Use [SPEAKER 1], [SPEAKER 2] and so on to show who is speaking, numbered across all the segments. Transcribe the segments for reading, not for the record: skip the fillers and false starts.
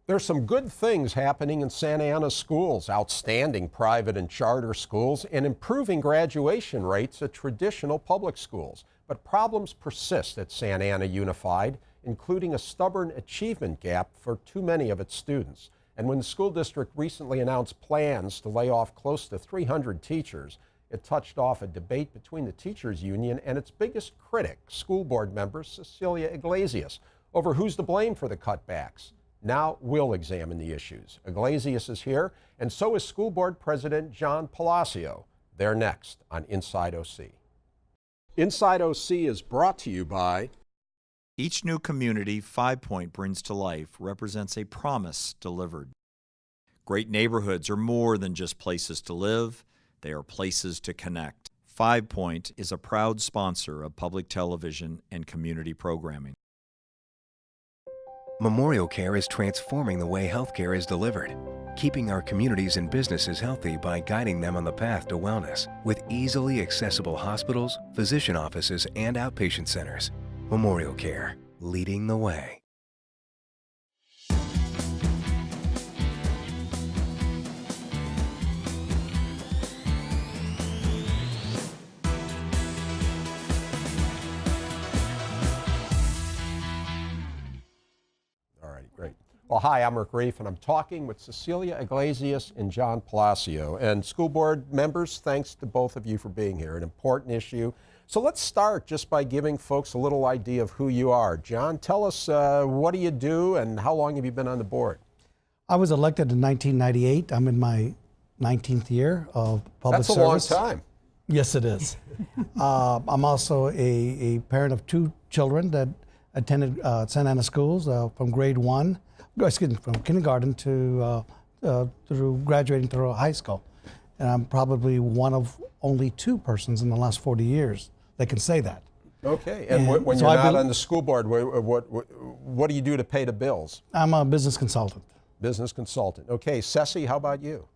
[SPEAKER 1] There's some good things happening in Santa Ana schools, outstanding private and charter schools, and improving graduation rates at traditional public schools. But problems persist at Santa Ana Unified, including a stubborn achievement gap for too many of its students. And when the school district recently announced plans to lay off close to 300 teachers, it touched off a debate between the teachers union and its biggest critic, school board member Cecilia Iglesias, over who's to blame for the cutbacks. Now we'll examine the issues. Iglesias is here, and so is school board president John Palacio. They're next on Inside OC. Inside OC is brought to you by...
[SPEAKER 2] Each new community 5 Point brings to life represents a promise delivered. Great neighborhoods are more than just places to live, they are places to connect. 5 Point is a proud sponsor of public television and community programming.
[SPEAKER 3] Memorial Care is transforming the way healthcare is delivered, keeping our communities and businesses healthy by guiding them on the path to wellness with easily accessible hospitals, physician offices, and outpatient centers. Memorial Care, leading the way.
[SPEAKER 1] Great. Well, hi, I'm Reiff, and I'm talking with Cecilia Iglesias and John Palacio. And school board members, thanks to both of you for being here. An important issue. So let's start just by giving folks a little idea of who you are. John, tell us what do you do and how long have you been on the board?
[SPEAKER 4] I was elected in 1998. I'm in my 19th year of public service.
[SPEAKER 1] That's a long time.
[SPEAKER 4] Yes, it is. I'm also a parent of 2 children that attended Santa Ana schools from from kindergarten to through graduating through high school. And I'm probably one of only 2 persons in the last 40 years that can say that.
[SPEAKER 1] Okay, and when you're not on the school board, what do you do to pay the bills?
[SPEAKER 4] I'm a business consultant.
[SPEAKER 1] Business consultant. Okay, Ceci, how about you?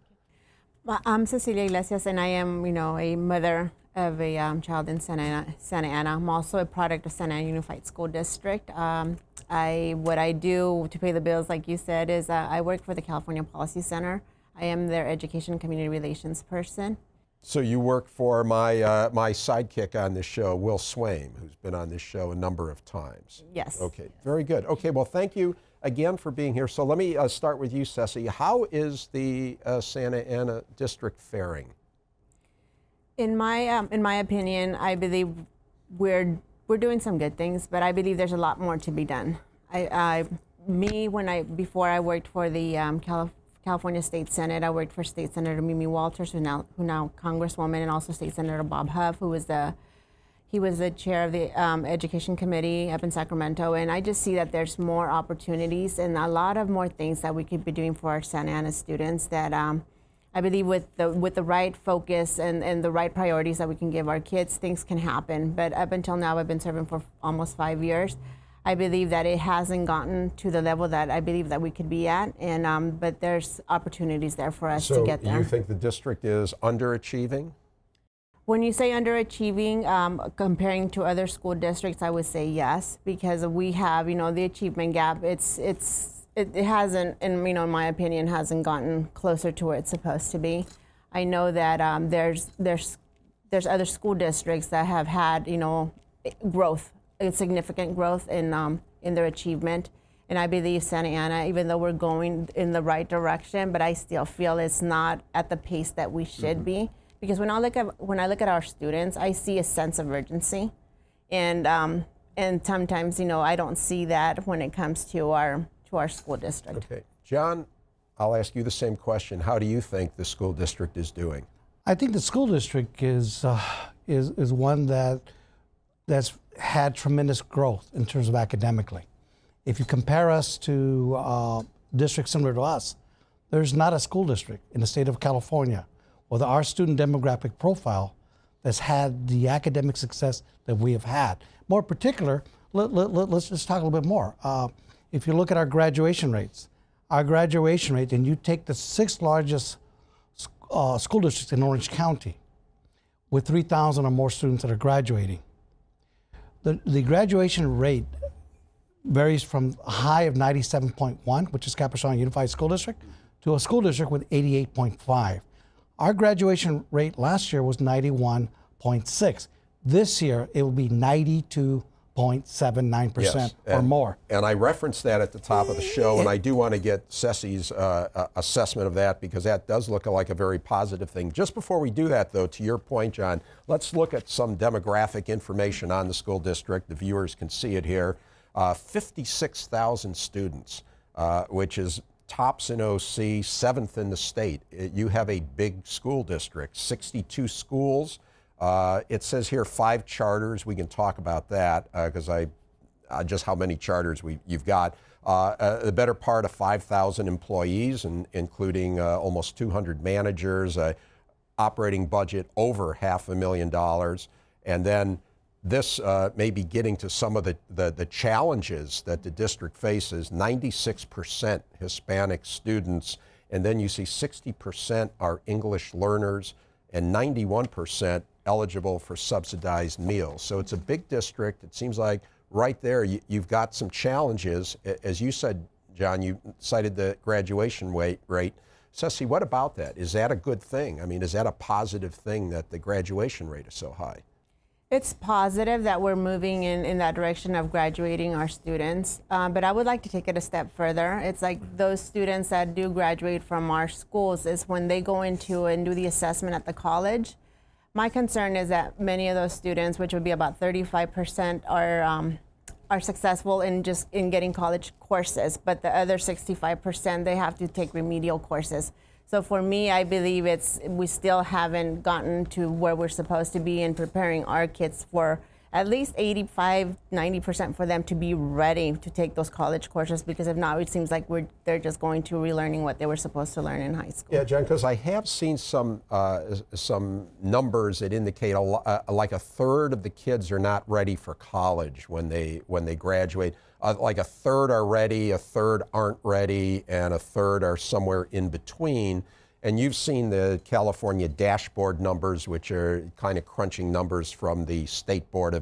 [SPEAKER 5] Well, I'm Cecilia Iglesias, and I am, a mother of a child in Santa Ana. I'm also a product of Santa Ana Unified School District. What I do to pay the bills, like you said, is I work for the California Policy Center. I am their education community relations person.
[SPEAKER 1] So you work for my sidekick on this show, Will Swaim, who's been on this show a number of times.
[SPEAKER 5] Yes.
[SPEAKER 1] Okay, very good. Okay, well, thank you again for being here. So let me start with you, Ceci. How is the Santa Ana district faring?
[SPEAKER 5] In my opinion, I believe we're doing some good things, but I believe there's a lot more to be done. Before I worked for the California State Senate, I worked for State Senator Mimi Walters, who now Congresswoman, and also State Senator Bob Huff, who was the chair of the Education Committee up in Sacramento, and I just see that there's more opportunities and a lot of more things that we could be doing for our Santa Ana students that I believe with the right focus and the right priorities that we can give our kids, things can happen. But up until now, I've been serving for almost 5 years. I believe that it hasn't gotten to the level that I believe that we could be at, and but there's opportunities there for us to get there.
[SPEAKER 1] So you think the district is underachieving?
[SPEAKER 5] When you say underachieving, comparing to other school districts, I would say yes, because we have, the achievement gap. It hasn't, in my opinion, hasn't gotten closer to where it's supposed to be. I know that there's other school districts that have had, growth, significant growth in their achievement. And I believe Santa Ana, even though we're going in the right direction, but I still feel it's not at the pace that we should be. Because when I look at our students, I see a sense of urgency, and sometimes I don't see that when it comes to our school district.
[SPEAKER 1] Okay, John, I'll ask you the same question. How do you think the school district is doing?
[SPEAKER 4] I think the school district is one that's had tremendous growth in terms of academically. If you compare us to districts similar to us, there's not a school district in the state of California with our student demographic profile that's had the academic success that we have had. More particular, let's just talk a little bit more. If you look at our graduation rates, and you take the 6th largest school districts in Orange County with 3,000 or more students that are graduating, the graduation rate varies from a high of 97.1, which is Capistrano Unified School District, to a school district with 88.5. Our graduation rate last year was 91.6. This year, it will be 92.79% or more.
[SPEAKER 1] And I referenced that at the top of the show, and I do want to get Ceci's assessment of that, because that does look like a very positive thing. Just before we do that, though, to your point, John, let's look at some demographic information on the school district. The viewers can see it here. 56,000 students, which is tops in OC, 7th in the state. You have a big school district, 62 schools. It says here 5 charters. We can talk about that because just how many charters you've got. The better part of 5,000 employees, including almost 200 managers, operating budget over $500,000, and then this may be getting to some of the challenges that the district faces. 96% Hispanic students, and then you see 60% are English learners, and 91% eligible for subsidized meals. So it's a big district. It seems like right there you've got some challenges. As you said, John, you cited the graduation rate. Ceci, what about that? Is that a good thing? I mean, is that a positive thing that the graduation rate is so high?
[SPEAKER 5] It's positive that we're moving in that direction of graduating our students, but I would like to take it a step further. It's like those students that do graduate from our schools is when they go into and do the assessment at the college. My concern is that many of those students, which would be about 35%, are successful in getting college courses, but the other 65%, they have to take remedial courses. So for me, I believe we still haven't gotten to where we're supposed to be in preparing our kids for at least 85, 90% for them to be ready to take those college courses, because if not, it seems like they're just going to relearning what they were supposed to learn in high school.
[SPEAKER 1] Yeah, John, because I have seen some numbers that indicate like a third of the kids are not ready for college when they graduate. Like a third are ready, a third aren't ready, and a third are somewhere in between. And you've seen the California dashboard numbers, which are kind of crunching numbers from the state board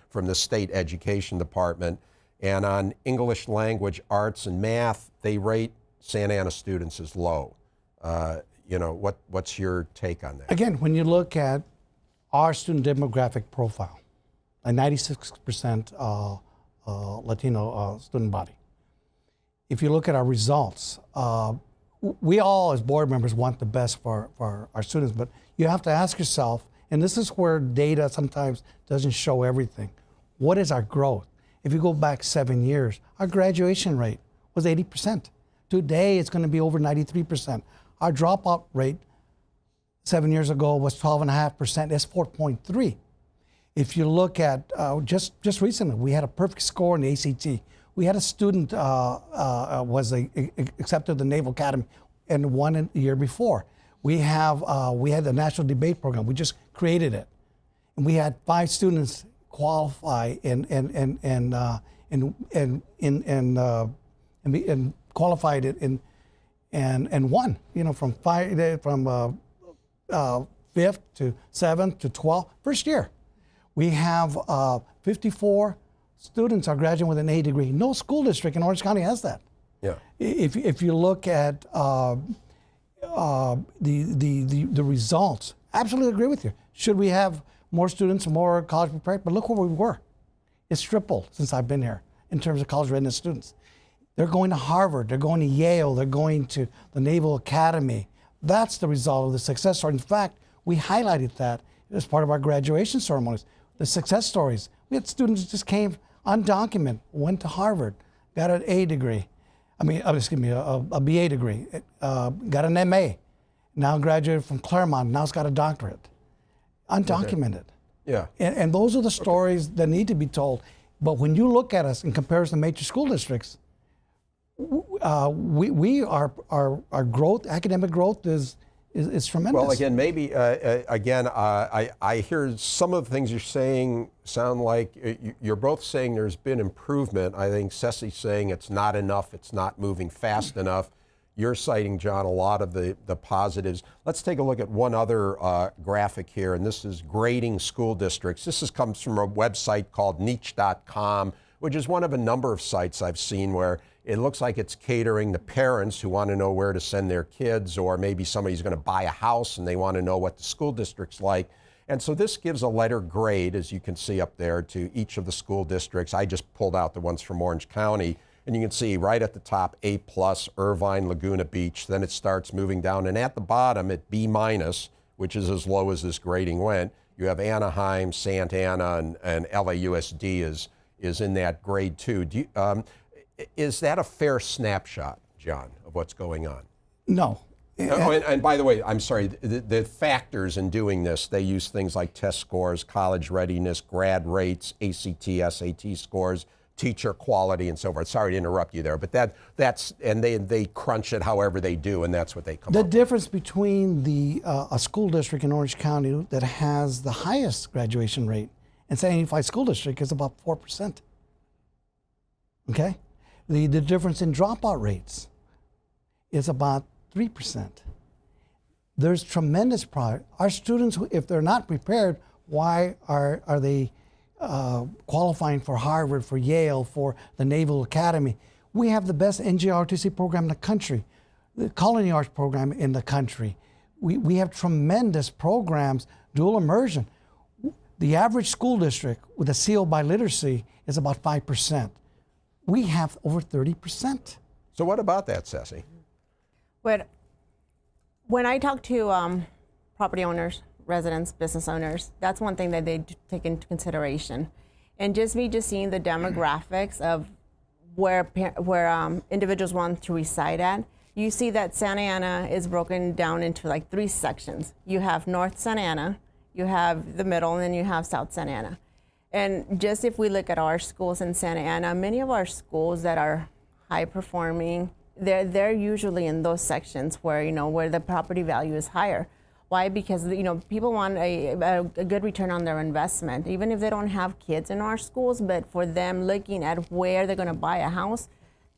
[SPEAKER 1] from the state education department. And on English language, arts, and math, they rate Santa Ana students as low. What's your take on that?
[SPEAKER 4] Again, when you look at our student demographic profile, a 96% Latino student body. If you look at our results, we all as board members want the best for our students, but you have to ask yourself, and this is where data sometimes doesn't show everything, what is our growth? If you go back 7 years, our graduation rate was 80%. Today, it's going to be over 93%. Our dropout rate 7 years ago was 12.5%. It's 4.3. If you look at just recently, we had a perfect score in the ACT. We had a student accepted the Naval Academy and won the year before. We had the National Debate Program. We just created it, and we had 5 students qualify and qualified it and won. From 5th to 7th to 12th, first year. We have 54 students are graduating with an A degree. No school district in Orange County has that.
[SPEAKER 1] Yeah.
[SPEAKER 4] If you look at the results, absolutely agree with you. Should we have more students, more college prepared? But look where we were. It's tripled since I've been here in terms of college readiness students. They're going to Harvard, they're going to Yale, they're going to the Naval Academy. That's the result of the success story. In fact, we highlighted that as part of our graduation ceremonies. The success stories. We had students who just came undocumented, went to Harvard, got an A degree. a BA degree, got an MA, now graduated from Claremont, now has got a doctorate. Undocumented.
[SPEAKER 1] Okay. Yeah.
[SPEAKER 4] And those are the stories that need to be told. But when you look at us in comparison to major school districts, our growth, academic growth is tremendous.
[SPEAKER 1] Well, again, maybe, I hear some of the things you're saying sound like you're both saying there's been improvement. I think Ceci's saying it's not enough, it's not moving fast enough. You're citing, John, a lot of the positives. Let's take a look at one other graphic here, and this is grading school districts. This comes from a website called niche.com, which is one of a number of sites I've seen where it looks like it's catering to parents who want to know where to send their kids, or maybe somebody's going to buy a house and they want to know what the school district's like. And so this gives a letter grade, as you can see up there, to each of the school districts. I just pulled out the ones from Orange County, and you can see right at the top, A+, Irvine, Laguna Beach. Then it starts moving down, and at the bottom at B-, which is as low as this grading went, you have Anaheim, Santa Ana, and LAUSD is in that grade too. Is that a fair snapshot, John, of what's going on?
[SPEAKER 4] No.
[SPEAKER 1] Oh, and by the way, I'm sorry, the factors in doing this, they use things like test scores, college readiness, grad rates, ACT, SAT scores, teacher quality, and so forth. Sorry to interrupt you there, but that's and they crunch it however they do, and that's what they come up with.
[SPEAKER 4] The difference between a school district in Orange County that has the highest graduation rate and San Diego School District is about 4%. Okay? The difference in dropout rates is about 3%. There's tremendous progress. Our students, if they're not prepared, why are they qualifying for Harvard, for Yale, for the Naval Academy? We have the best NJROTC program in the country, the Culinary Arts program in the country. We have tremendous programs, dual immersion. The average school district with a CO by literacy is about 5%. We have over 30%.
[SPEAKER 1] So what about that, Ceci?
[SPEAKER 5] But when I talk to property owners, residents, business owners, that's one thing that they take into consideration. And just seeing the demographics of where individuals want to reside at, you see that Santa Ana is broken down into like 3 sections. You have North Santa Ana, you have the middle, and then you have South Santa Ana. And just if we look at our schools in Santa Ana, many of our schools that are high performing, they're usually in those sections where where the property value is higher. Why? Because people want a good return on their investment, even if they don't have kids in our schools. But for them, looking at where they're going to buy a house,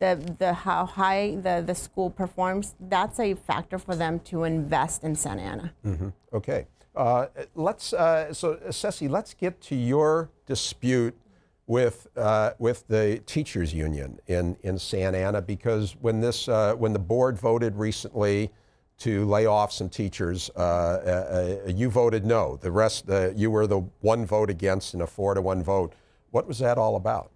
[SPEAKER 5] how high the school performs, that's a factor for them to invest in Santa Ana.
[SPEAKER 1] Mm-hmm. Okay. So Ceci, let's get to your dispute with the teachers union in Santa Ana, because when the board voted recently to lay off some teachers, you voted no. The rest, you were the one vote against and a 4-1 vote. What was that all about?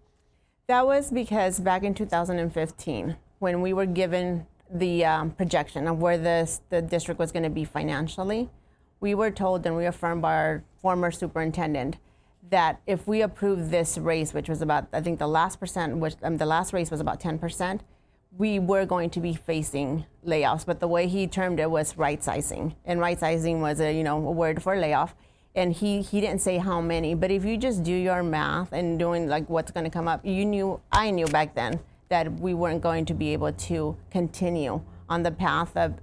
[SPEAKER 5] That was because back in 2015, when we were given the projection of where the district was going to be financially, we were told and reaffirmed by our former superintendent that if we approved this raise, which was about, I think the last raise was about 10%, we were going to be facing layoffs. But the way he termed it was right sizing, and right sizing was a word for layoff. And he didn't say how many, but if you just do your math and doing like what's going to come up, I knew back then that we weren't going to be able to continue on the path of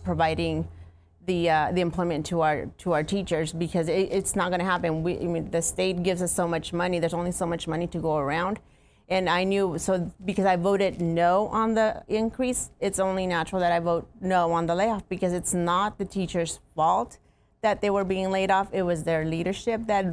[SPEAKER 5] providing the employment to our teachers, because it's not going to happen. The state gives us so much money. There's only so much money to go around. And I knew, so because I voted no on the increase, it's only natural that I vote no on the layoff, because it's not the teachers' fault that they were being laid off. It was their leadership that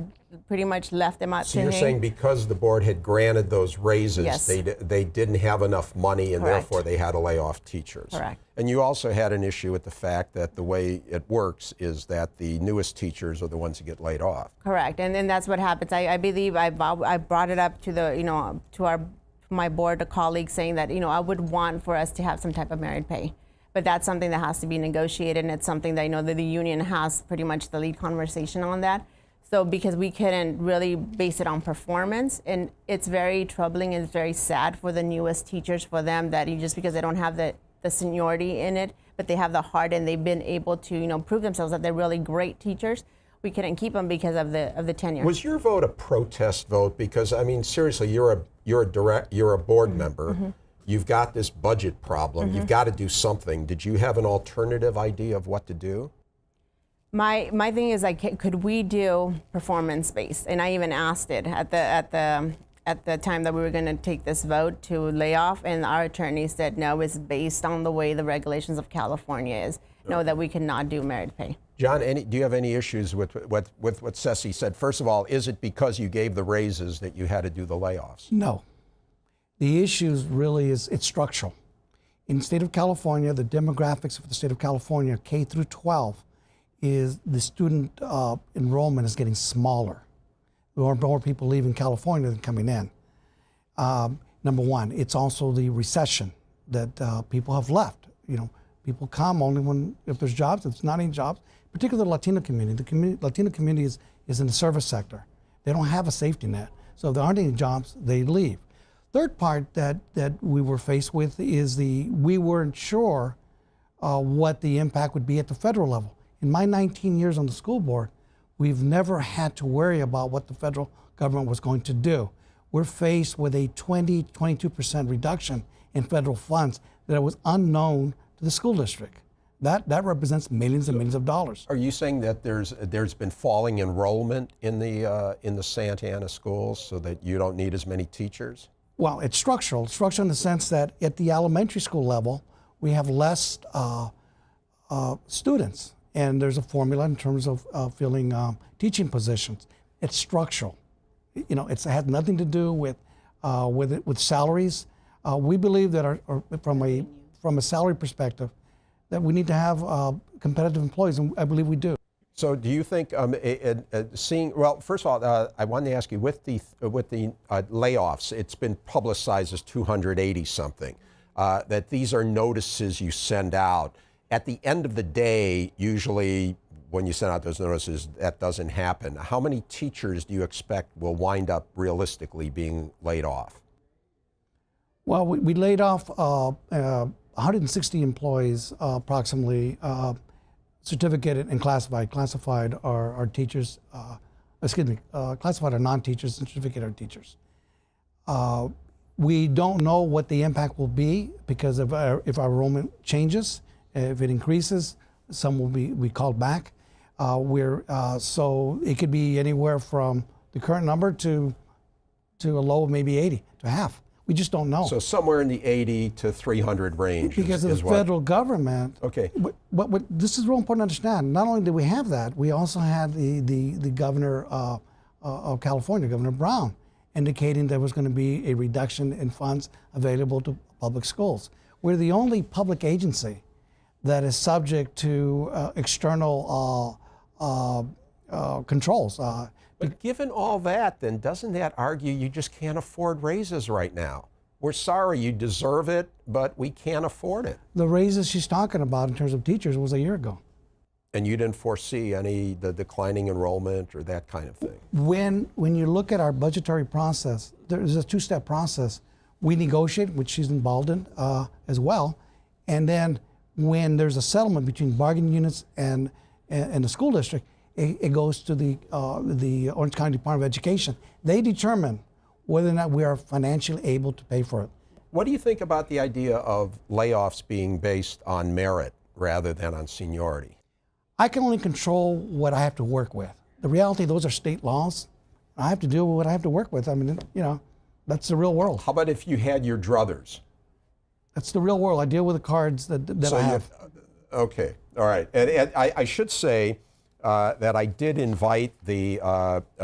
[SPEAKER 5] pretty much left them out to hang.
[SPEAKER 1] So you're saying because the board had granted those raises,
[SPEAKER 5] yes,
[SPEAKER 1] they didn't have enough money, and
[SPEAKER 5] correct,
[SPEAKER 1] therefore they had to lay off teachers.
[SPEAKER 5] Correct.
[SPEAKER 1] And you also had an issue with the fact that the way it works is that the newest teachers are the ones who get laid off.
[SPEAKER 5] Correct, and then that's what happens. I believe I brought it up to my board colleagues, saying that I would want for us to have some type of merit pay. But that's something that has to be negotiated, and it's something that that the union has pretty much the lead conversation on that. So because we couldn't really base it on performance, and it's very troubling and it's very sad for the newest teachers, for them that just because they don't have the seniority in it, but they have the heart and they've been able to prove themselves that they're really great teachers, we couldn't keep them because of the tenure.
[SPEAKER 1] Was your vote a protest vote? Because seriously, you're a board member. Mm-hmm. You've got this budget problem. Mm-hmm. You've got to do something. Did you have an alternative idea of what to do?
[SPEAKER 5] My thing is, could we do performance-based? And I even asked it at the time that we were going to take this vote to lay off, and our attorney said no, it's based on the way the regulations of California is. No, that we cannot do merit pay.
[SPEAKER 1] John, do you have any issues with what Ceci said? First of all, is it because you gave the raises that you had to do the layoffs?
[SPEAKER 4] No. The issue really is it's structural. In the state of California, the demographics of the state of California, K through 12, is the student enrollment is getting smaller. There are more people leaving California than coming in. Number one, it's also the recession that people have left. You know, people come only if there's jobs. If there's not any jobs, particularly the Latino community. The Latino community is in the service sector. They don't have a safety net. So if there aren't any jobs, they leave. Third part that we were faced with is we weren't sure what the impact would be at the federal level. In my 19 years on the school board, we've never had to worry about what the federal government was going to do. We're faced with a 22% reduction in federal funds that was unknown to the school district. That represents millions and millions of dollars.
[SPEAKER 1] Are you saying that there's been falling enrollment in the Santa Ana schools so that you don't need as many teachers?
[SPEAKER 4] Well, it's structural. It's structural in the sense that at the elementary school level, we have less students, and there's a formula in terms of filling teaching positions. It's structural. You know, it has nothing to do with salaries. We believe that from a salary perspective, that we need to have competitive employees, and I believe we do.
[SPEAKER 1] So do you think well, first of all, I wanted to ask you, with the layoffs, it's been publicized as 280 something, that these are notices you send out. At the end of the day, usually when you send out those notices, that doesn't happen. How many teachers do you expect will wind up realistically being laid off?
[SPEAKER 4] Well, we laid off 160 employees, approximately, certificated and classified. Classified are teachers, classified are non-teachers, and certificated are teachers. We don't know what the impact will be because if our enrollment changes, if it increases, some will be called back. So it could be anywhere from the current number to a low of maybe 80 to half. We just don't know.
[SPEAKER 1] So somewhere in the 80 to 300 range.
[SPEAKER 4] Because of the federal government.
[SPEAKER 1] Okay.
[SPEAKER 4] What this is real important to understand. Not only did we have that, we also had the governor of California, Governor Brown, indicating there was going to be a reduction in funds available to public schools. We're the only public agency that is subject to external controls.
[SPEAKER 1] But given all that, then doesn't that argue you just can't afford raises right now? We're sorry, you deserve it, but we can't afford it.
[SPEAKER 4] The raises she's talking about in terms of teachers was a year ago.
[SPEAKER 1] And you didn't foresee the declining enrollment or that kind of thing?
[SPEAKER 4] When you look at our budgetary process, there's a two-step process. We negotiate, which she's involved in as well, and then when there's a settlement between bargaining units and the school district, it goes to the Orange County Department of Education. They determine whether or not we are financially able to pay for it.
[SPEAKER 1] What do you think about the idea of layoffs being based on merit rather than on seniority?
[SPEAKER 4] I can only control what I have to work with. The reality, those are state laws. I have to deal with what I have to work with. I mean, you know, that's the real world.
[SPEAKER 1] How about if you had your druthers? That's
[SPEAKER 4] the real world. I deal with the cards that I have.
[SPEAKER 1] Okay, all right. And I should say that I did invite the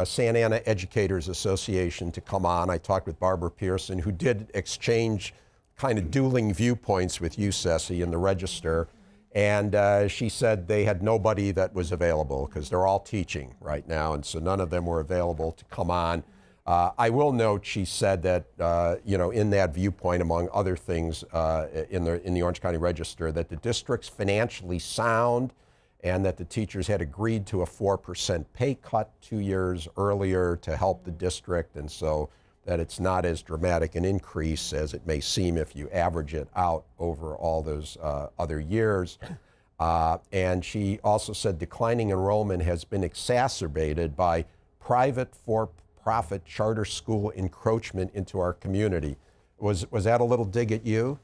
[SPEAKER 1] Santa Ana Educators Association to come on. I talked with Barbara Pearson, who did exchange kind of dueling viewpoints with you, Ceci, in the Register. And she said they had nobody that was available because they're all teaching right now, and so none of them were available to come on. I will note, she said that, you know, in that viewpoint, among other things in the Orange County Register, that the district's financially sound and that the teachers had agreed to a 4% pay cut 2 years earlier to help the district, and so that it's not as dramatic an increase as it may seem if you average it out over all those other years. And she also said declining enrollment has been exacerbated by private for-profit charter school encroachment into our community. Was that a little dig at you?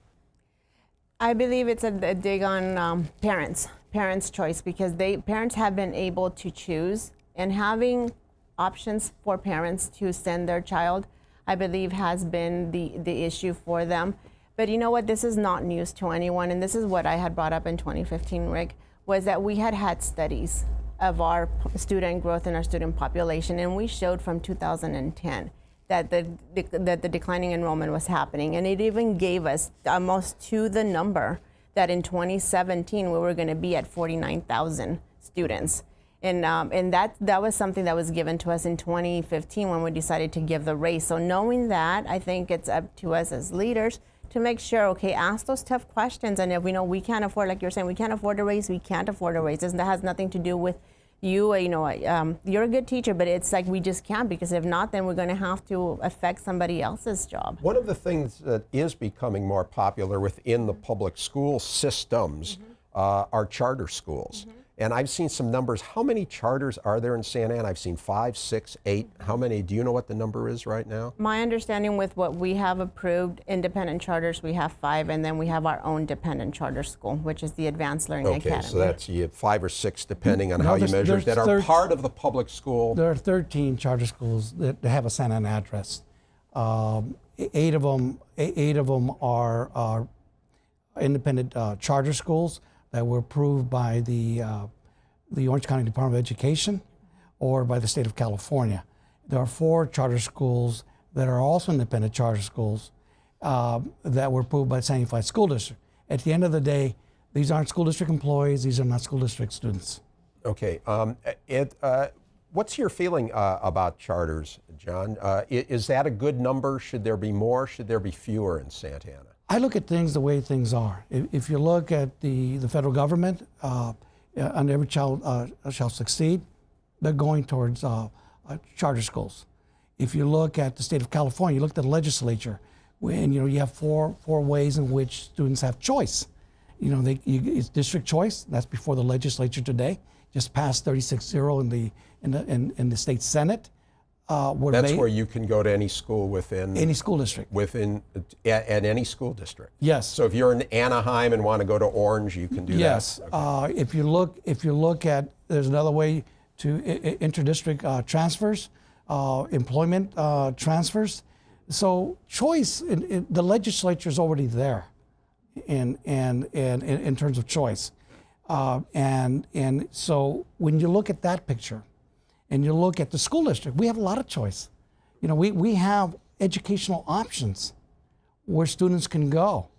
[SPEAKER 5] I believe it's a dig on parents' choice, because parents have been able to choose, and having options for parents to send their child, I believe, has been the issue for them. But you know what? This is not news to anyone, and this is what I had brought up in 2015, Rick. was that we had studies of our student growth and our student population, and we showed from 2010 that the declining enrollment was happening, and it even gave us almost to the number that in 2017 we were going to be at 49,000 students. And that was something that was given to us in 2015 when we decided to give the raise. So knowing that, I think it's up to us as leaders to make sure, okay, ask those tough questions. And if we know we can't afford, like you're saying, we can't afford a raise, we can't afford a raise. And that has nothing to do with you, you're a good teacher, but it's like we just can't, because if not, then we're going to have to affect somebody else's job.
[SPEAKER 1] One of the things that is becoming more popular within the public school systems are charter schools. And I've seen some numbers. How many charters are there in Santa Ana? I've seen 5, 6, 8. How many? Do you know what the number is right now?
[SPEAKER 5] My understanding with what we have approved independent charters, we have 5, and then we have our own dependent charter school, which is the Advanced Learning Academy.
[SPEAKER 1] Okay, so that's 5 or 6, depending on how you measure it, that are part of the public school.
[SPEAKER 4] There are 13 charter schools that have a Santa Ana address. 8 of them are independent charter schools that were approved by the Orange County Department of Education or by the state of California. There are 4 charter schools that are also independent charter schools that were approved by the San Unified School District. At the end of the day, these aren't school district employees, these are not school district students.
[SPEAKER 1] Okay, what's your feeling about charters, John? Is that a good number? Should there be more? Should there be fewer in Santa Ana?
[SPEAKER 4] I look at things the way things are. If you look at the federal government, and every child shall succeed, they're going towards charter schools. If you look at the state of California, you look at the legislature, when you have four ways in which students have choice. It's district choice. That's before the legislature today. Just passed 36-0 in the state Senate.
[SPEAKER 1] Where you can go to any school within
[SPEAKER 4] any school district.
[SPEAKER 1] At any school district.
[SPEAKER 4] Yes.
[SPEAKER 1] So if you're in Anaheim and want to go to Orange, you can do
[SPEAKER 4] yes.
[SPEAKER 1] that. Yes.
[SPEAKER 4] Okay. If you look at, there's another way to interdistrict transfers, employment transfers. So choice, the legislature is already there, in terms of choice, and so when you look at that picture. And you look at the school district, we have a lot of choice. We have educational options where students can go.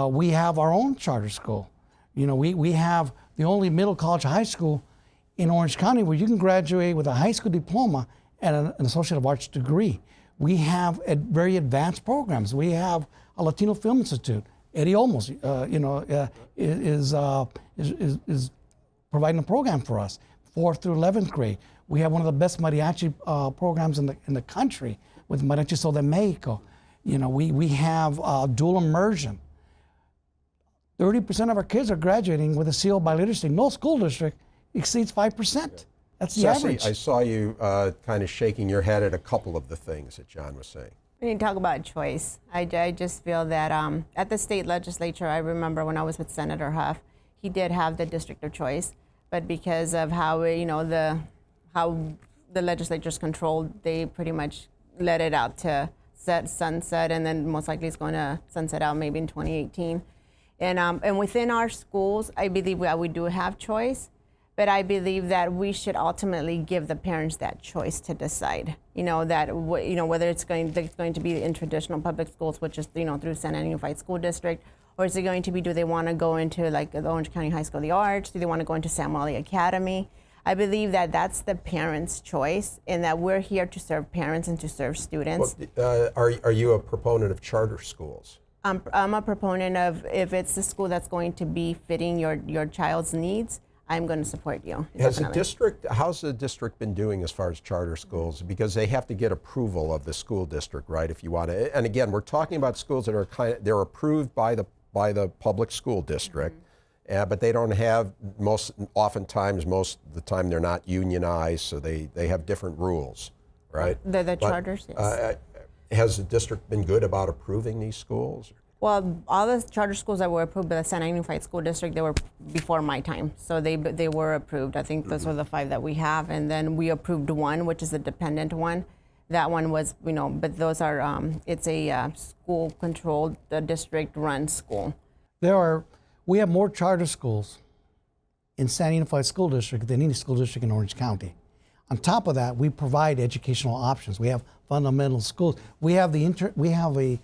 [SPEAKER 4] We have our own charter school. We have the only middle college high school in Orange County where you can graduate with a high school diploma and an Associate of Arts degree. We have very advanced programs. We have a Latino Film Institute. Eddie Olmos, is providing a program for us, 4th through 11th grade. We have one of the best mariachi programs in the country with Mariachi Sol de Mexico. We have dual immersion. 30% of our kids are graduating with a CO by literacy. No school district exceeds 5%. That's the average.
[SPEAKER 1] I saw you kind of shaking your head at a couple of the things that John was saying.
[SPEAKER 5] When you talk about choice, I just feel that at the state legislature, I remember when I was with Senator Huff, he did have the district of choice, but because of how how the legislature's controlled, they pretty much let it out to sunset, and then most likely it's going to sunset out maybe in 2018. And within our schools, I believe we do have choice, but I believe that we should ultimately give the parents that choice to decide. Whether it's going to be in traditional public schools, which is through Santa Ana Unified School District, or is it going to be, do they want to go into like the Orange County High School of the Arts? Do they want to go into Sam Wally Academy? I believe that that's the parents' choice, and that we're here to serve parents and to serve students.
[SPEAKER 1] Well, are you a proponent of charter schools?
[SPEAKER 5] I'm a proponent of, if it's the school that's going to be fitting your child's needs, I'm going to support you.
[SPEAKER 1] How's the district been doing as far as charter schools? Because they have to get approval of the school district, right? If you want to, and again, we're talking about schools that are they're approved by the public school district. But they don't have, oftentimes, most of the time, they're not unionized, so they have different rules, right?
[SPEAKER 5] The charters, yes.
[SPEAKER 1] Has the district been good about approving these schools?
[SPEAKER 5] Well, all the charter schools that were approved by the Santa Ana Unified School District, they were before my time, so they were approved. I think those are the 5 that we have, and then we approved one, which is a dependent one. That one was, but those are, it's a school-controlled, district-run school.
[SPEAKER 4] We have more charter schools in San Unified School District than any school district in Orange County. On top of that, we provide educational options. We have fundamental schools. We have a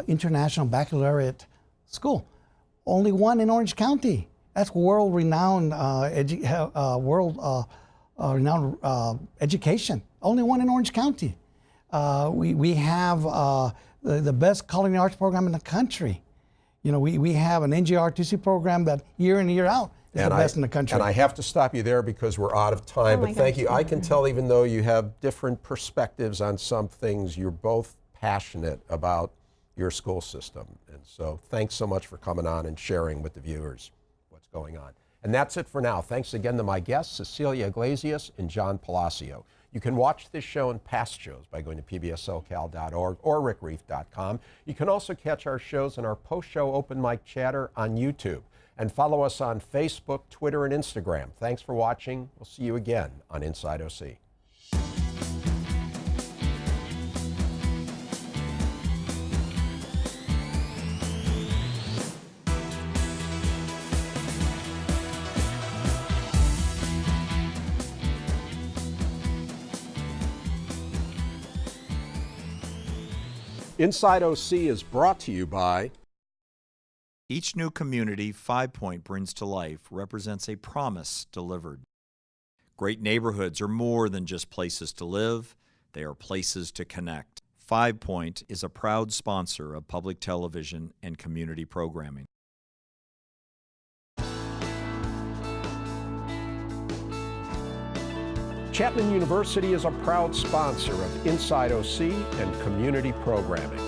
[SPEAKER 4] international baccalaureate school, only one in Orange County. That's world-renowned education. Only one in Orange County. We have the best culinary arts program in the country. You know, we have an NGRTC program that year in and year out is the best in the country.
[SPEAKER 1] And I have to stop you there because we're out of time, but thank you. I can tell even though you have different perspectives on some things, you're both passionate about your school system. And so thanks so much for coming on and sharing with the viewers what's going on. And that's it for now. Thanks again to my guests, Cecilia Iglesias and John Palacio. You can watch this show and past shows by going to pbssocal.org or rickreiff.com. You can also catch our shows and our post-show open mic chatter on YouTube. And follow us on Facebook, Twitter, and Instagram. Thanks for watching. We'll see you again on Inside OC. Inside OC is brought to you by...
[SPEAKER 2] Each new community 5 Point brings to life represents a promise delivered. Great neighborhoods are more than just places to live, they are places to connect. 5 Point is a proud sponsor of public television and community programming.
[SPEAKER 1] Chapman University is a proud sponsor of Inside OC and community programming.